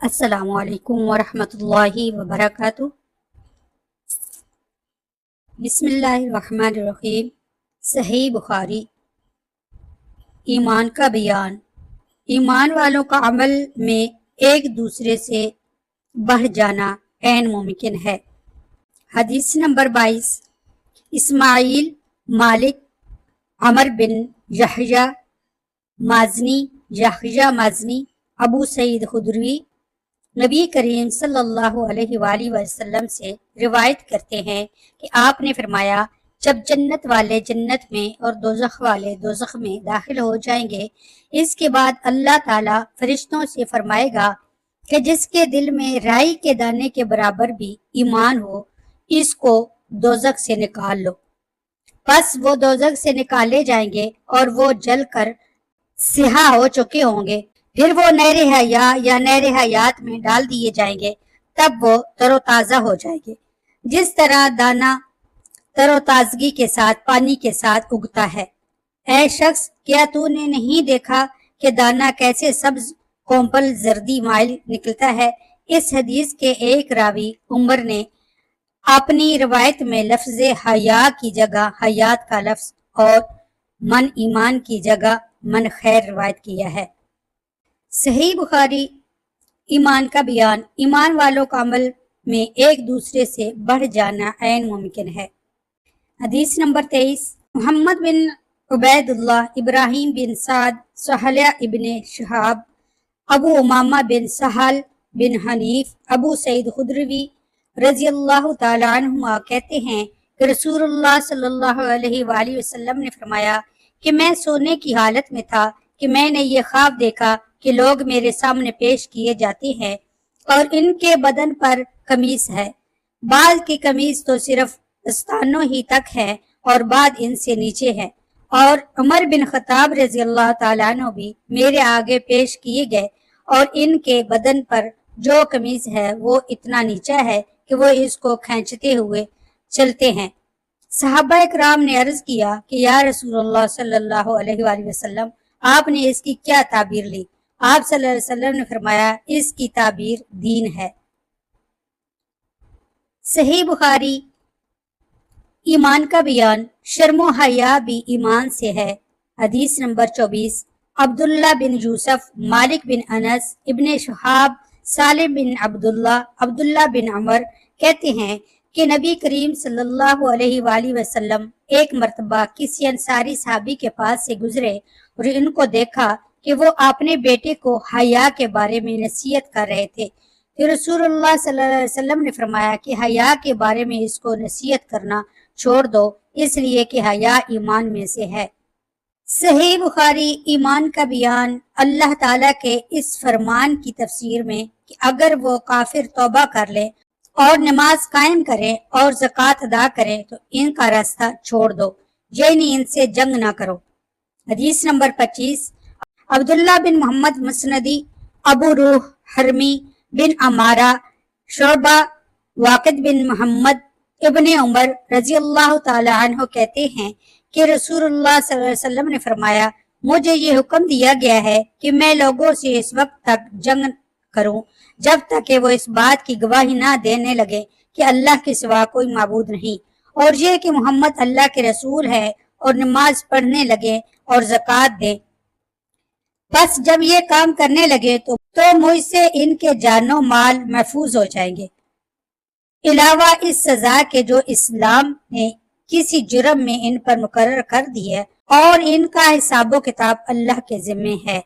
السلام علیکم ورحمۃ اللہ وبرکاتہ۔ بسم اللہ الرحمن الرحیم۔ صحیح بخاری۔ ایمان کا بیان۔ ایمان والوں کا عمل میں ایک دوسرے سے بڑھ جانا عین ممکن ہے۔ حدیث نمبر 22۔ اسماعیل مالک عمر بن یحییٰ مازنی ابو سعید خدری نبی کریم صلی اللہ علیہ وآلہ وسلم سے روایت کرتے ہیں کہ آپ نے فرمایا، جب جنت والے جنت میں اور دوزخ والے دوزخ میں داخل ہو جائیں گے، اس کے بعد اللہ تعالیٰ فرشتوں سے فرمائے گا کہ جس کے دل میں رائی کے دانے کے برابر بھی ایمان ہو، اس کو دوزخ سے نکال لو۔ پس وہ دوزخ سے نکالے جائیں گے اور وہ جل کر سیاہ ہو چکے ہوں گے، پھر وہ نہر حیاء یا نہر حیات میں ڈال دیے جائیں گے، تب وہ تر و تازہ ہو جائیں گے، جس طرح دانہ تر و تازگی کے ساتھ پانی کے ساتھ اگتا ہے۔ اے شخص، کیا تو نے نہیں دیکھا کہ دانہ کیسے سبز کومپل زردی مائل نکلتا ہے؟ اس حدیث کے ایک راوی عمر نے اپنی روایت میں لفظ حیا کی جگہ حیات کا لفظ اور من ایمان کی جگہ من خیر روایت کیا ہے۔ صحیح بخاری۔ ایمان کا بیان۔ ایمان والوں کا عمل میں ایک دوسرے سے بڑھ جانا عین ممکن ہے۔ حدیث نمبر 23۔ محمد بن عبید اللہ، ابراہیم بن سعد، سہیل ابن شہاب، ابو امامہ بن سہل بن حنیف، ابو سعید خدری رضی اللہ تعالی عنہما کہتے ہیں کہ رسول اللہ صلی اللہ علیہ وآلہ وسلم نے فرمایا کہ میں سونے کی حالت میں تھا کہ میں نے یہ خواب دیکھا کہ لوگ میرے سامنے پیش کیے جاتے ہیں اور ان کے بدن پر قمیص ہے، بعض کی قمیص تو صرف استانوں ہی تک ہے اور بعض ان سے نیچے ہے، اور عمر بن خطاب رضی اللہ تعالیٰ عنہ بھی میرے آگے پیش کیے گئے اور ان کے بدن پر جو قمیص ہے وہ اتنا نیچا ہے کہ وہ اس کو کھینچتے ہوئے چلتے ہیں۔ صحابہ اکرام نے عرض کیا کہ یا رسول اللہ صلی اللہ علیہ وآلہ وسلم، آپ نے اس کی کیا تعبیر لی؟ آپ صلی اللہ علیہ وسلم نے فرمایا، اس کی تعبیر دین ہے۔ صحیح بخاری۔ ایمان کا بیان۔ شرم و حیا بھی ایمان سے ہے۔ حدیث نمبر 24۔ عبداللہ بن یوسف، مالک بن انس، ابن شہاب، سالم بن عبداللہ بن عمر کہتے ہیں کہ نبی کریم صلی اللہ علیہ وآلہ وسلم ایک مرتبہ کسی انصاری صحابی کے پاس سے گزرے اور ان کو دیکھا کہ وہ اپنے بیٹے کو حیا کے بارے میں نصیحت کر رہے تھے۔ پھر رسول اللہ صلی اللہ علیہ وسلم نے فرمایا کہ حیا کے بارے میں اس کو نصیحت کرنا چھوڑ دو، اس لیے کہ حیا ایمان میں سے ہے۔ صحیح بخاری۔ ایمان کا بیان۔ اللہ تعالیٰ کے اس فرمان کی تفسیر میں کہ اگر وہ کافر توبہ کر لیں اور نماز قائم کریں اور زکوٰۃ ادا کریں تو ان کا راستہ چھوڑ دو، یعنی ان سے جنگ نہ کرو۔ حدیث نمبر 25۔ عبداللہ بن محمد مسندی، ابو روح حرمی بن عمارہ، شعبہ، واقد بن محمد ابن عمر رضی اللہ تعالی عنہ کہتے ہیں کہ رسول اللہ صلی اللہ علیہ وسلم نے فرمایا، مجھے یہ حکم دیا گیا ہے کہ میں لوگوں سے اس وقت تک جنگ کروں جب تک کہ وہ اس بات کی گواہی نہ دینے لگے کہ اللہ کے سوا کوئی معبود نہیں، اور یہ کہ محمد اللہ کے رسول ہے، اور نماز پڑھنے لگے اور زکوٰۃ دیں۔ بس جب یہ کام کرنے لگے تو مجھ سے ان کے جان و مال محفوظ ہو جائیں گے، علاوہ اس سزا کے جو اسلام نے کسی جرم میں ان پر مقرر کر دی ہے، اور ان کا حساب و کتاب اللہ کے ذمے ہے۔